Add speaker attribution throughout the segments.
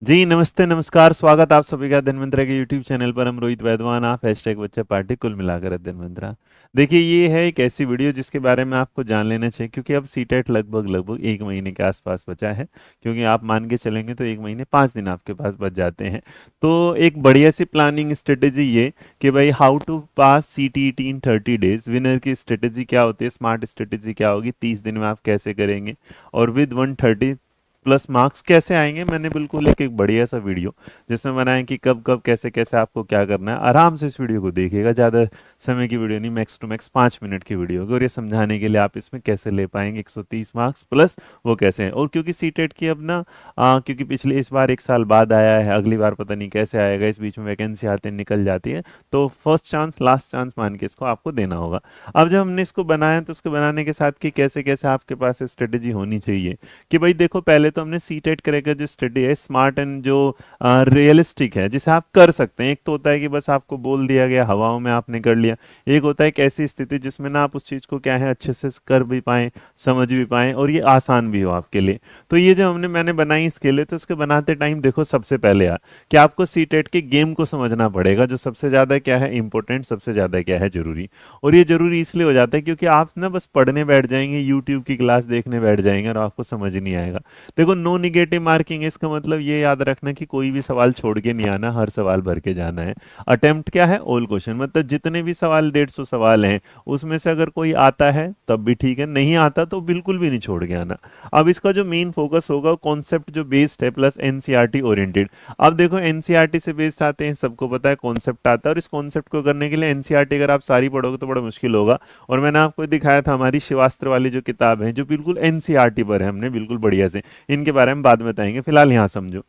Speaker 1: जी नमस्ते नमस्कार, स्वागत आप सभी का धन्वंतरा के यूट्यूब चैनल पर। हम रोहित वैदवान, आप हैशटैग बच्चा पार्टी कुल मिलाकर है धन्वंतरा। देखिए, ये है एक ऐसी वीडियो जिसके बारे में आपको जान लेना चाहिए, क्योंकि अब सीटेट लगभग लगभग एक महीने के आसपास बचा है। क्योंकि आप मान के चलेंगे तो एक महीने 5 दिन आपके पास बच जाते हैं। तो एक बढ़िया सी प्लानिंग स्ट्रेटेजी ये कि भाई how to pass CTET in 30 days. Winner की स्ट्रेटेजी क्या होती है, स्मार्ट स्ट्रेटेजी क्या होगी, 30 दिन में आप कैसे करेंगे और विद 130 प्लस मार्क्स कैसे आएंगे। मैंने बिल्कुल एक एक बढ़िया सा वीडियो जिसमें बनाया कि कब कब कैसे कैसे आपको क्या करना है। आराम से इस वीडियो को देखिएगा, ज़्यादा समय की वीडियो नहीं, मैक्स टू मैक्स 5 मिनट की वीडियो होगी। और ये समझाने के लिए आप इसमें कैसे ले पाएंगे 130 मार्क्स प्लस वो कैसे हैं। और क्योंकि सीटेट की अब ना क्योंकि पिछले इस बार 1 साल बाद आया है, अगली बार पता नहीं कैसे आएगा, इस बीच में वैकेंसी आते निकल जाती है। तो फर्स्ट चांस लास्ट चांस मान के इसको आपको देना होगा। अब जब हमने इसको बनाया तो उसको बनाने के साथ कि कैसे कैसे आपके पास स्ट्रेटेजी होनी चाहिए कि भाई देखो, पहले तो हमने सीटेट करेगा जो स्टडी है स्मार्ट एंड जो रियलिस्टिक है, जिसे आप कर सकते हैं। एक तो होता है कि बस आपको बोल दिया गया, हवाओं में आपने कर लिया। एक होता है एक ऐसी स्थिति जिसमें ना आप उस चीज़ को क्या है अच्छे से कर भी पाएं, समझ भी पाएं और ये आसान भी हो आपके लिए। तो ये जो मैंने बनाई इसके लिए, तो इसके बनाते टाइम देखो सबसे पहले कि आपको सीटेट के गेम को समझना पड़ेगा, जो सबसे ज़्यादा क्या है इंपॉर्टेंट, सबसे ज़्यादा क्या है जरूरी। और ये जरूरी इसलिए हो जाता है क्योंकि आप ना बस पढ़ने बैठ जाएंगे, यूट्यूब की क्लास देखने बैठ जाएंगे और आपको समझ ही नहीं आएगा। देखो, नो निगेटिव मार्किंग है, इसका मतलब ये याद रखना कि कोई भी सवाल छोड़ के नहीं आना, हर सवाल भर के जाना है। अटेम्प्ट क्या है, ऑल क्वेश्चन, मतलब जितने भी सवाल 150 सवाल हैं उसमें से अगर कोई आता है तब भी ठीक है, नहीं आता तो बिल्कुल भी नहीं छोड़ के आना। अब इसका जो मेन फोकस होगा कॉन्सेप्ट जो बेस्ड है प्लस एनसीईआरटी ओरिएंटेड। अब देखो, एनसीईआरटी से बेस्ड आते हैं, सबको पता है कॉन्सेप्ट आता है, और इस कॉन्सेप्ट को करने के लिए एनसीईआरटी अगर आप सारी पढ़ोगे तो बड़ा मुश्किल होगा। और मैंने आपको दिखाया था हमारी शिवास्त्र वाली जो किताब है, जो बिल्कुल एनसीईआरटी पर है, हमने बिल्कुल बढ़िया से, इनके बारे में बाद में बताएंगे, फिलहाल यहाँ समझो।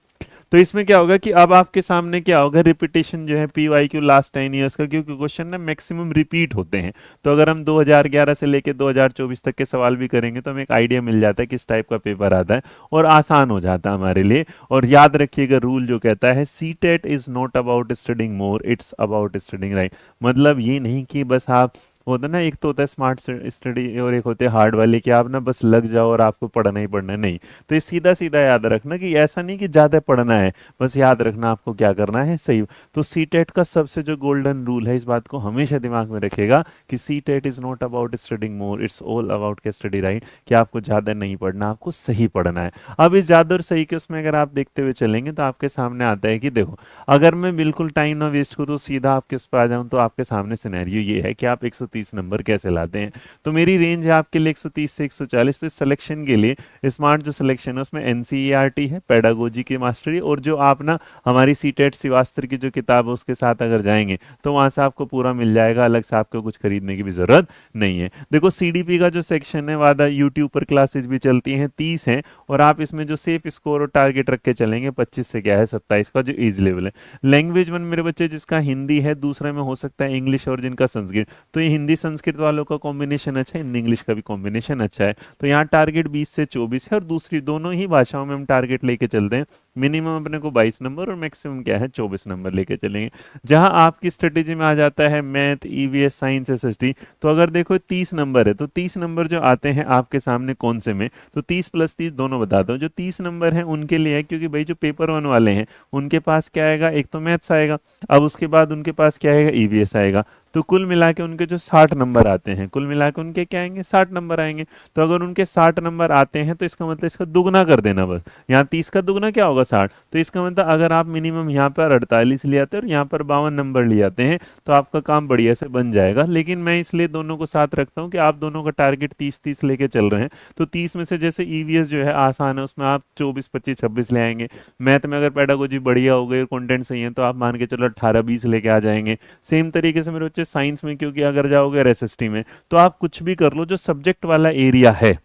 Speaker 1: तो इसमें क्या होगा कि अब आपके सामने क्या होगा, रिपीटेशन जो है पीवाईक्यू लास्ट 10 ईयर्स का, क्योंकि क्वेश्चन ना मैक्सिमम रिपीट होते हैं। तो अगर हम 2011 से लेके 2024 तक के सवाल भी करेंगे तो हमें एक आइडिया मिल जाता है किस टाइप का पेपर आता है, और आसान हो जाता है हमारे लिए। और याद रखिएगा रूल जो कहता है, CTET is not about studying more, it's about studying right. मतलब ये नहीं कि बस आप, होता ना, एक तो होता है स्मार्ट स्टडी और एक होते हैं हार्ड वाले, कि आप ना बस लग जाओ और आपको पढ़ना ही पढ़ना है, नहीं। तो ये सीधा सीधा याद रखना कि ऐसा नहीं कि ज़्यादा पढ़ना है, बस याद रखना आपको क्या करना है, सही। तो सी टेट का सबसे जो गोल्डन रूल है, इस बात को हमेशा दिमाग में रखेगा कि CTET is not about studying more, it's all about के स्टडी राइट, कि आपको ज़्यादा नहीं पढ़ना, आपको सही पढ़ना है। अब इस ज़्यादा और सही के उसमें अगर आप देखते हुए चलेंगे तो आपके सामने आता है कि देखो, अगर मैं बिल्कुल टाइम ना वेस्ट करूँ, सीधा आपके उस पर आ जाऊँ, तो आपके सामने सिनेरियो ये है कि आप 130 नंबर कैसे लाते हैं। तो मेरी रेंज है आपके लिए 130 से 140। तो सिलेक्शन के लिए स्मार्ट जो सिलेक्शन है उसमें एनसीईआरटी है, पेडागोजी की मास्टरी, और जो आप ना हमारी सीटेट शिवास्त्र की जो किताब है उसके साथ अगर जाएंगे तो वहां से आपको पूरा मिल जाएगा, अलग से आपको कुछ खरीदने की भी जरूरत नहीं है। देखो, सीडीपी का जो सेक्शन है, वादा यूट्यूब पर क्लासेज भी चलती हैं, 30 हैं। और आप इसमें जो सेफ स्कोर और टारगेट रख के चलेंगे, 25 से क्या है 27 का जो ईज लेवल है। लैंग्वेज वन मेरे बच्चे जिसका हिंदी है, दूसरे में हो सकता है इंग्लिश, और जिनका संस्कृत, तो ये हिंदी संस्कृत वालों का कॉम्बिनेशन अच्छा है, हिंदी इंग्लिश का भी कॉम्बिनेशन अच्छा है। तो यहाँ टारगेट 20 से 24 है, और दूसरी दोनों ही भाषाओं में हम टारगेट लेके चलते हैं। मिनिमम अपने को 22 नंबर और मैक्सिमम क्या है 24 नंबर लेके चलेंगे। जहां आपकी स्ट्रेटेजी में आ जाता है मैथ, ईवीएस, साइंस, एसएसटी। तो अगर देखो 30 नंबर है, तो 30 नंबर जो आते हैं आपके सामने कौन से में, तो 30 प्लस 30 दोनों बताता हूँ। जो 30 नंबर है उनके लिए है, क्योंकि भाई जो पेपर वन वाले हैं उनके पास क्या आएगा, एक तो मैथ्स आएगा, अब उसके बाद उनके पास क्या आएगा, ईवीएस आएगा। तो कुल मिला के उनके जो 60 नंबर आते हैं, कुल मिला के उनके क्या आएंगे, 60 नंबर आएंगे। तो अगर उनके 60 नंबर आते हैं तो इसका मतलब इसका दुगना कर देना बस। यहाँ 30 का दुगना क्या होगा, 60। तो इसका मतलब अगर आप मिनिमम यहाँ पर 48 ले आते हैं और यहाँ पर 52 नंबर ले आते हैं, तो आपका काम बढ़िया से बन जाएगा। लेकिन मैं इसलिए दोनों को साथ रखता हूँ कि आप दोनों का टारगेट 30-30 लेके चल रहे हैं। तो 30 में से जैसे ईवीएस जो है आसान है, उसमें आप 24, 25, 26 ले आएंगे। मैथ में अगर पेडागोजी बढ़िया हो गई और कंटेंट सही है तो आप मान के चलो 18-20 लेके आ जाएंगे। सेम तरीके से मेरे बच्चे साइंस में, क्योंकि अगर जाओगे एसएसटी में तो आप कुछ भी कर लो, जो सब्जेक्ट वाला एरिया है,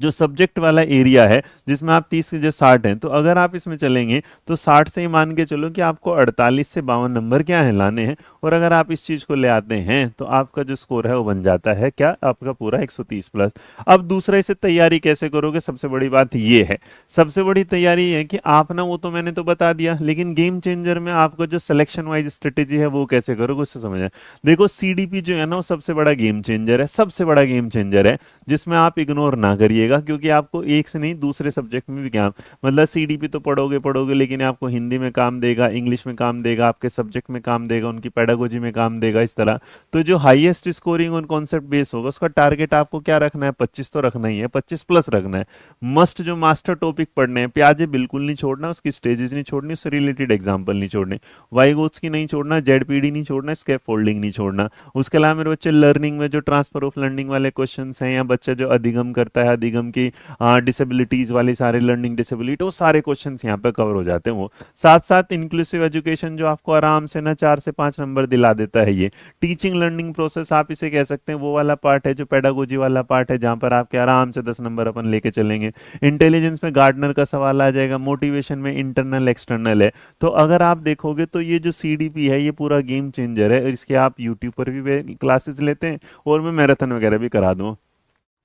Speaker 1: जो सब्जेक्ट वाला एरिया है जिसमें आप 30 के जो 60 हैं, तो अगर आप इसमें चलेंगे तो 60 से ही मान के चलो कि आपको 48 से 52 नंबर क्या है लाने हैं। और अगर आप इस चीज को ले आते हैं तो आपका जो स्कोर है वो बन जाता है क्या, आपका पूरा 130 प्लस। अब दूसरा, इसे तैयारी कैसे करोगे, सबसे बड़ी बात ये है, सबसे बड़ी तैयारी ये है कि आप ना, वो तो मैंने तो बता दिया, लेकिन गेम चेंजर में आपका जो सिलेक्शन वाइज स्ट्रेटेजी है वो कैसे करोगे उससे समझ आए। देखो, सीडीपी जो है ना वो सबसे बड़ा गेम चेंजर है, सबसे बड़ा गेम चेंजर है, जिसमें आप इग्नोर ना करिएगा। मिलेगा, क्योंकि आपको एक से नहीं दूसरे सब्जेक्ट में भी ज्ञान, मतलब सीडीपी तो पढ़ोगे पढ़ोगे, लेकिन आपको हिंदी में काम देगा, इंग्लिश में काम देगा, आपके सब्जेक्ट में काम देगा, उनकी पेडागोजी में काम देगा, इस तरह। तो जो highest scoring on concept base होगा उसका टारगेट आपको क्या रखना है, 25 तो रखना ही है, 25 प्लस रखना है। मस्ट जो मास्टर टॉपिक पढ़ने हैं, प्याजे बिल्कुल नहीं छोड़ना, उसकी स्टेजेस नहीं छोड़नी, उससे रिलेटेड एग्जाम्पल नहीं छोड़ने, वाइगोट्स की नहीं छोड़ना, जेडपीडी नहीं छोड़ना, स्कैप फोल्डिंग नहीं छोड़ना। उसके अलावा मेरे बच्चे लर्निंग में जो ट्रांसफर ऑफ लर्निंग वाले क्वेश्चन हैं, या बच्चा जो अधिगम करता है, अधिगम की डिसेबिलिटीज वाले सारे लर्निंग डिसेबिलिटी, वो सारे क्वेश्चन यहाँ पे कवर हो जाते हैं। वो साथ साथ इंक्लूसिव एजुकेशन जो आपको आराम से ना 4 से 5 नंबर दिला देता है। ये टीचिंग लर्निंग प्रोसेस आप इसे कह सकते हैं, वो वाला पार्ट है जो पेडागोजी वाला पार्ट है, जहां पर आपके आराम से 10 नंबर अपन लेके चलेंगे। इंटेलिजेंस में गार्डनर का सवाल आ जाएगा, मोटिवेशन में इंटरनल एक्सटर्नल है। तो अगर आप देखोगे तो ये जो सीडीपी है ये पूरा गेम चेंजर है, इसके आप यूट्यूब पर भी क्लासेस लेते हैं और मैं मैराथन वगैरह भी करा दूँ,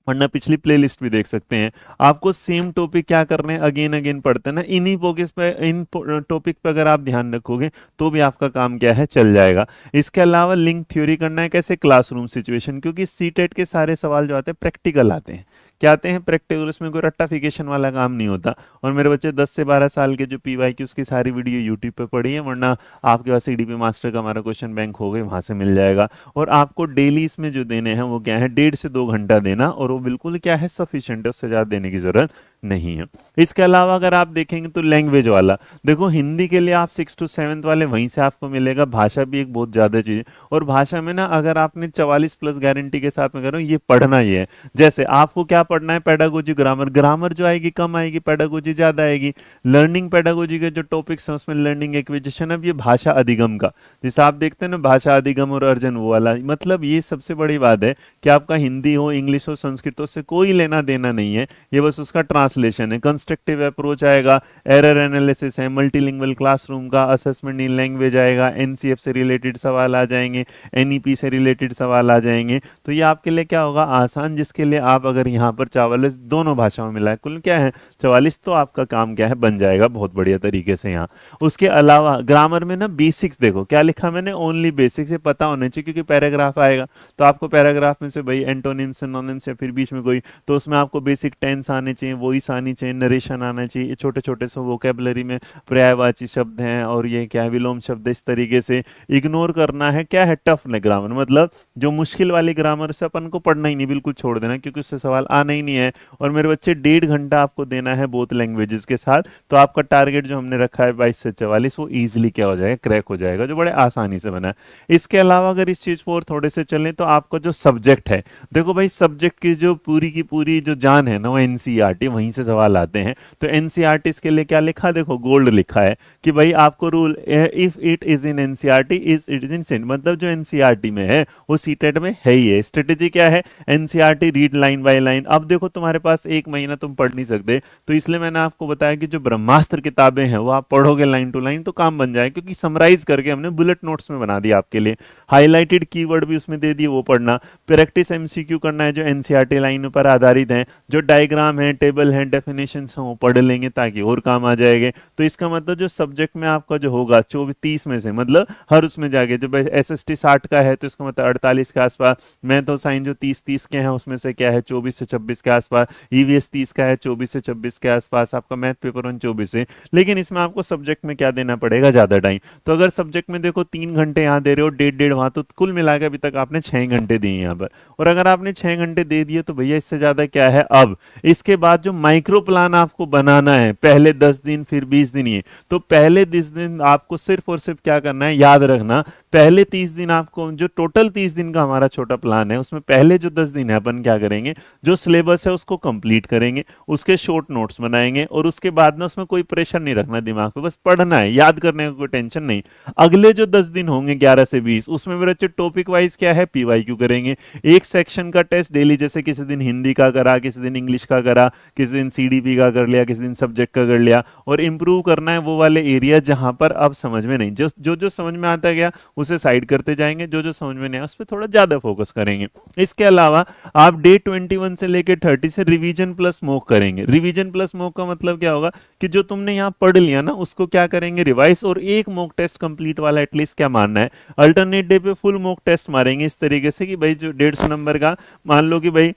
Speaker 1: वरना पिछली प्लेलिस्ट भी देख सकते हैं। आपको सेम टॉपिक क्या करने हैं, अगेन अगेन पढ़ते हैं ना, इन्हीं फोकस पे, इन टॉपिक पे अगर आप ध्यान रखोगे तो भी आपका काम क्या है, चल जाएगा। इसके अलावा लिंक थ्योरी करना है, कैसे, क्लासरूम सिचुएशन, क्योंकि सीटेट के सारे सवाल जो आते हैं प्रैक्टिकल आते हैं। क्या आते हैं, प्रैक्टिकल, उसमें कोई रट्टाफिकेशन वाला काम नहीं होता। और मेरे बच्चे 10 से 12 साल के जो पीवाई की उसकी सारी वीडियो यूट्यूब पे पड़ी है, वरना आपके पास सीडीपी मास्टर का हमारा क्वेश्चन बैंक हो गए, वहां से मिल जाएगा। और आपको डेली इसमें जो देने हैं वो क्या है, 1.5 से 2 घंटा देना, और वो बिल्कुल क्या है, सफिशिएंट है, उससे ज्यादा देने की जरूरत नहीं है। इसके अलावा अगर आप देखेंगे तो लैंग्वेज वाला, देखो हिंदी के लिए आप 6 to 7 वाले वहीं से आपको मिलेगा। भाषा भी एक बहुत ज्यादा चीज है, और भाषा में ना अगर आपने 44 प्लस गारंटी के साथ में करो, ये पढ़ना ही है। जैसे आपको क्या पढ़ना है, पेडागोजी, ग्रामर, ग्रामर जो आएगी कम आएगी, पेडागोजी ज्यादा आएगी। लर्निंग पेडागोजी के जो टॉपिक्स हैं उसमें लर्निंग एक्विजिशन, अब ये भाषा अधिगम का, जैसे आप देखते हैं ना भाषा अधिगम और अर्जन, वो वाला, मतलब ये सबसे बड़ी बात है कि आपका हिंदी हो, इंग्लिश हो, संस्कृत हो, से कोई लेना देना नहीं है, ये बस उसका ट्रांसलेशन है। कंस्ट्रक्टिव अप्रोच आएगा, एरर एनालिसिस है, मल्टीलिंगुअल क्लासरूम का, असेसमेंट इन लैंग्वेज आएगा, एनसीएफ से रिलेटेड सवाल आ जाएंगे, एनईपी से रिलेटेड सवाल आ जाएंगे। तो ये आपके लिए क्या होगा, आसान, जिसके लिए आप अगर यहाँ पर 44 दोनों भाषाओं में लाए, कुल क्या है 44, तो आपका काम क्या है, बन जाएगा बहुत बढ़िया तरीके से यहाँ। उसके अलावा ग्रामर में ना बेसिक्स, देखो क्या लिखा मैंने, ओनली बेसिक्स, ये पता होने चाहिए, क्योंकि पैराग्राफ आएगा तो आपको पैराग्राफ में से भाई एंटोनिम्स, सिनोनिम्स, या फिर बीच में कोई, तो उसमें आपको बेसिक टेंस आने चाहिए, वॉइस आनी चाहिए, नरेशन आना चाहिए, छोटे छोटे से वोकेबलरी में पर्यायवाची शब्द हैं, और ये क्या है, विलोम शब्द, इस तरीके से इग्नोर करना है। क्या है, टफ ने ग्रामर, मतलब जो मुश्किल वाली ग्रामर से अपन को पढ़ना ही नहीं, बिल्कुल छोड़ देना, क्योंकि उससे सवाल आना ही नहीं है। और मेरे बच्चे 1.5 घंटा आपको देना है बोथ लैंग्वेजेस के साथ, तो आपका टारगेट जो हमने रखा है 22 से 44, वो इजीली क्या हो जाएगा, क्रैक हो जाएगा, जो बड़े आसानी से बना है। इसके अलावा अगर इस चीज पर थोड़े से चलें तो आपका जो सब्जेक्ट है, देखो भाई सब्जेक्ट की जो पूरी की पूरी जो जान है ना, वो एनसीईआरटी, वहीं से सवाल आते हैं। तो एनसीईआरटी के लिए क्या लिखा, देखो गोल्ड लिखा है कि भाई आपको rule, if it is in NCERT is it is in cent, मतलब जो एनसीईआरटी में है वो सीटेट में है ही है। स्ट्रेटेजी क्या है, NCERT read line by line. अब देखो तुम्हारे पास 1 महीना तुम पढ़ नहीं सकते, तो इसलिए मैंने आपको बताया कि जो ब्रह्मास्त्र किताबें हैं वो आप पढ़ोगे लाइन टू लाइन तो काम बन जाए, क्योंकि समराइज करके हमने बुलेट नोट्स में बना दिया आपके लिए। हाईलाइटेड कीवर्ड भी उसमें दे दिए, वो पढ़ना। प्रैक्टिस एमसीक्यू करना है जो एनसीईआरटी लाइन पर आधारित हैं, जो डायग्राम है, टेबल है, डेफिनेशंस हैं, वो पढ़ लेंगे ताकि और काम आ जाएंगे। तो इसका मतलब जो सब्जेक्ट में आपका जो होगा 24-30 में से, मतलब हर उसमें जाके, जो एसएसटी 60 का है तो इसका मतलब 48 के आसपास, मैथ और साइंस जो 30-30 के हैं उसमें से क्या है 24 से 26 के आसपास, ईवीएस 30 का है 24 से 26 के आसपास, आपका मैथ पेपर 24 से। लेकिन इसमें आपको सब्जेक्ट में क्या देना पड़ेगा, ज्यादा टाइम। तो अगर सब्जेक्ट में देखो 3 घंटे यहाँ दे रहे हो, 1.5 वहां, तो कुल मिलाकर अभी तक आपने 6 घंटे दिए यहाँ पर। और अगर आपने 6 घंटे दे दिए तो भैया इससे ज्यादा क्या है। अब इसके बाद जो माइक्रो प्लान आपको बनाना है, पहले 10 दिन फिर 20 दिन, ये तो पहले 10 दिन आपको सिर्फ और सिर्फ क्या करना है, याद रखना, पहले 30 दिन आपको, जो टोटल 30 दिन का हमारा छोटा प्लान है उसमें पहले जो 10 दिन है अपन क्या करेंगे, जो सिलेबस है उसको कंप्लीट करेंगे, उसके शॉर्ट नोट्स बनाएंगे, और उसके बाद ना उसमें कोई प्रेशर नहीं रखना दिमाग पे, बस पढ़ना है, याद करने का कोई टेंशन नहीं। अगले जो 10 दिन होंगे 11 से 20, उसमें मेरे बच्चे टॉपिक वाइज क्या है, पीवाईक्यू करेंगे। एक सेक्शन का टेस्ट डेली, जैसे किसी दिन हिंदी का करा, किसी दिन इंग्लिश का करा, किसी दिन सीडीपी का कर लिया, किसी दिन सब्जेक्ट का कर लिया। और इंप्रूव करना है वो वाले एरिया जहां पर अब समझ में नहीं, जो जो समझ में आता गया उसे साइड करते जाएंगे, जो जो समझ में नहीं आया उस पर थोड़ा ज्यादा फोकस करेंगे। इसके अलावा आप डे 21 से लेकर 30 से रिवीजन प्लस मॉक करेंगे। रिवीजन प्लस मॉक का मतलब क्या होगा कि जो तुमने यहाँ पढ़ लिया ना उसको क्या करेंगे, रिवाइज, और एक मॉक टेस्ट कंप्लीट वाला एटलीस्ट क्या मारना है, अल्टरनेट डे पे फुल मॉक टेस्ट मारेंगे, इस तरीके से कि भाई जो 150 नंबर का, मान लो कि भाई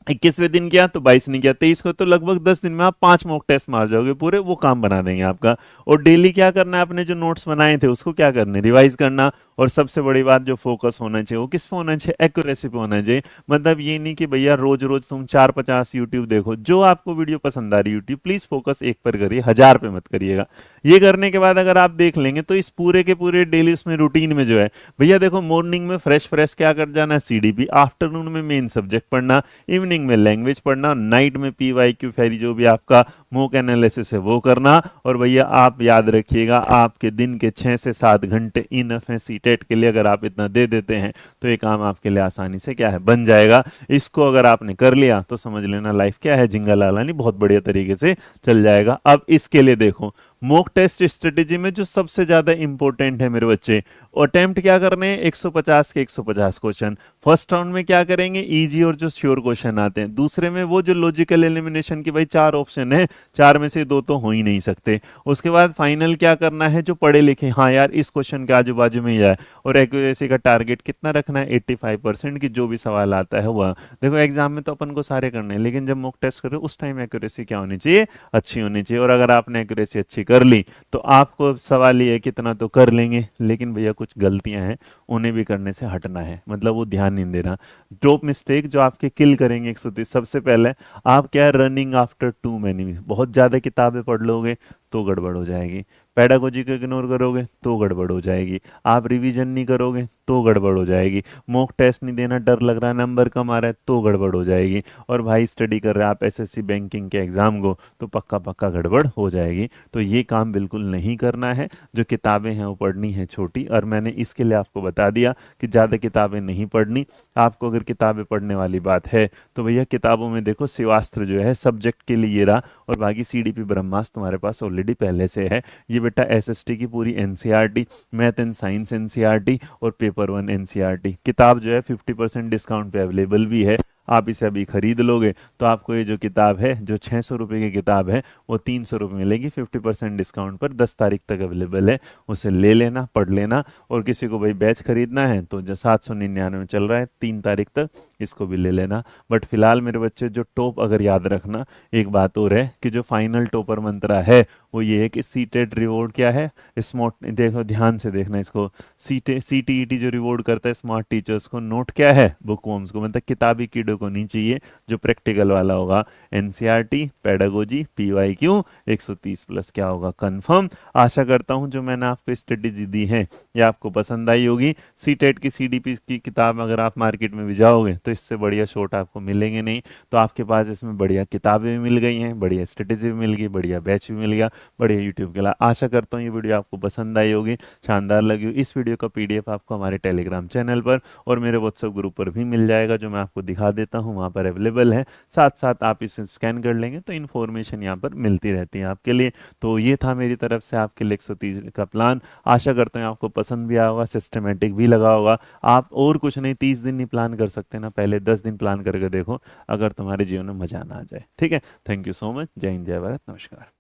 Speaker 1: 21वें दिन किया तो 22 नहीं किया, 23 को, तो लगभग 10 दिन में आप 5 मॉक टेस्ट मार जाओगे पूरे, वो काम बना देंगे आपका। और डेली क्या करना है, अपने जो नोट्स बनाए थे उसको क्या करना है, रिवाइज करना। और सबसे बड़ी बात जो फोकस होना चाहिए वो किस पे होना चाहिए, एक्यूरेसी पे होना चाहिए। मतलब ये नहीं कि भैया रोज रोज तुम 4-50 यूट्यूब देखो, जो आपको वीडियो पसंद आ रही है यूट्यूब, प्लीज फोकस एक पर करिए, 1000 पे मत करिएगा। ये करने के बाद अगर आप देख लेंगे तो इस पूरे के पूरे डेली उसमें रूटीन में जो है, भैया देखो मॉर्निंग में फ्रेश फ्रेश क्या कर जाना, सीडीपी, आफ्टरनून में मेन सब्जेक्ट पढ़ना, इवनिंग में लैंग्वेज पढ़ना, नाइट में पीवाईक्यू फेरी जो भी आपका मूक एनालिसिस है वो करना। और भैया आप याद रखिएगा, आपके दिन के 6 से 7 घंटे इनफ है सीटेट के लिए। अगर आप इतना दे देते हैं तो ये काम आपके लिए आसानी से क्या है, बन जाएगा। इसको अगर आपने कर लिया तो समझ लेना लाइफ क्या है, जिंगा लालानी बहुत बढ़िया तरीके से चल जाएगा। अब इसके लिए देखो, मॉक टेस्ट स्ट्रेटेजी में जो सबसे ज्यादा इंपॉर्टेंट है मेरे बच्चे, अटेम्प्ट क्या करने हैं, 150 के 150 क्वेश्चन। फर्स्ट राउंड में क्या करेंगे, इजी और जो श्योर क्वेश्चन आते हैं। दूसरे में वो जो लॉजिकल एलिमिनेशन की भाई 4 ऑप्शन है, 4 में से 2 तो हो ही नहीं सकते। उसके बाद फाइनल क्या करना है, जो पढ़े लिखे, हाँ यार इस क्वेश्चन के आजू बाजू में ही है। और एक्यूरेसी का टारगेट कितना रखना है, 85% की जो भी सवाल आता है वह। देखो एग्जाम में तो अपन को सारे करने हैं, लेकिन जब मॉक टेस्ट करो उस टाइम एक्यूरेसी क्या होनी चाहिए, अच्छी होनी चाहिए। और अगर आपने एक्यूरेसी अच्छी कर ली तो आपको सवाल ये है कितना तो कर लेंगे, लेकिन भैया कुछ गलतियां हैं उन्हें भी करने से हटना है, मतलब वो ध्यान नहीं देना। टॉप मिस्टेक जो आपके किल करेंगे 130, सबसे पहले आप क्या है, रनिंग आफ्टर टू मैनी, बहुत ज्यादा किताबें पढ़ लोगे तो गड़बड़ हो जाएगी। पेडागोजी को इग्नोर करोगे तो गड़बड़ हो जाएगी। आप रिवीजन नहीं करोगे तो गड़बड़ हो जाएगी। मॉक टेस्ट नहीं देना, डर लग रहा है नंबर कम आ रहा है तो गड़बड़ हो जाएगी। और भाई स्टडी कर रहे हैं आप एसएससी बैंकिंग के एग्जाम को, तो पक्का पक्का गड़बड़ हो जाएगी। तो ये काम बिल्कुल नहीं करना है। जो किताबें हैं वो पढ़नी है छोटी, और मैंने इसके लिए आपको बता दिया कि ज़्यादा किताबें नहीं पढ़नी। आपको अगर किताबें पढ़ने वाली बात है तो भैया किताबों में देखो शिवास्त्र जो है सब्जेक्ट के लिए ये रहा, और बाकी सीडीपी ब्रह्मास्त्र तुम्हारे पास ऑलरेडी पहले से है। ये बेटा एसएसटी की पूरी NCERT, math and science NCERT और पेपर 1 एनसीईआरटी किताब जो है 50% डिस्काउंट पे अवेलेबल भी है। आप इसे अभी खरीद लोगे तो आपको ये जो किताब है, जो 600 रुपये की किताब है, वो 300 रुपये मिलेगी 50% डिस्काउंट पर, 10 तारीख तक अवेलेबल है। उसे ले लेना, पढ़ लेना। और किसी को भाई बैच खरीदना है तो जो 799 में चल रहा है 3 तारीख तक, इसको भी ले लेना। बट फिलहाल मेरे बच्चे जो टॉप, अगर याद रखना एक बात और है कि जो फाइनल टॉपर मंत्रा है वो ये है कि सीटेट रिवॉर्ड क्या है, स्मार्ट, देखो ध्यान से देखना इसको, सीटीईटी जो रिवॉर्ड करता है स्मार्ट टीचर्स को, नोट क्या है, बुकवर्म्स को, मतलब किताबी कीड़ों को नहीं चाहिए, जो प्रैक्टिकल वाला होगा। एनसीईआरटी, पेडागोजी, पीवाईक्यू 130 प्लस क्या होगा, कंफर्म। आशा करता हूं जो मैंने आपको स्ट्रेटेजी दी है ये आपको पसंद आई होगी। सीटेट की सीडीपी की किताब अगर आप मार्केट में भी जाओगे तो इससे बढ़िया शॉट आपको मिलेंगे नहीं। तो आपके पास इसमें बढ़िया किताबें भी मिल गई हैं, बढ़िया स्ट्रेटेजी भी मिल गई, बढ़िया बैच भी मिल गया, बढ़िया यूट्यूब के लिए। आशा करता हूँ ये वीडियो आपको पसंद आई होगी, शानदार लगी हो। इस वीडियो का पीडीएफ आपको हमारे टेलीग्राम चैनल पर और मेरे व्हाट्सएप ग्रुप पर भी मिल जाएगा, जो मैं आपको दिखा देता हूँ, वहाँ पर अवेलेबल है। साथ साथ आप इसे स्कैन कर लेंगे तो इन्फॉर्मेशन यहाँ पर मिलती रहती है आपके लिए। तो ये था मेरी तरफ से आपके लिए 130 का प्लान। आशा करते हैं आपको पसंद भी आया होगा, सिस्टमेटिक भी लगा होगा। आप और कुछ नहीं, 30 दिन नहीं प्लान कर सकते ना, पहले 10 दिन प्लान करके देखो, अगर तुम्हारे जीवन में मजा ना आ जाए। ठीक है, थैंक यू सो मच। जय हिंद, जय भारत, नमस्कार।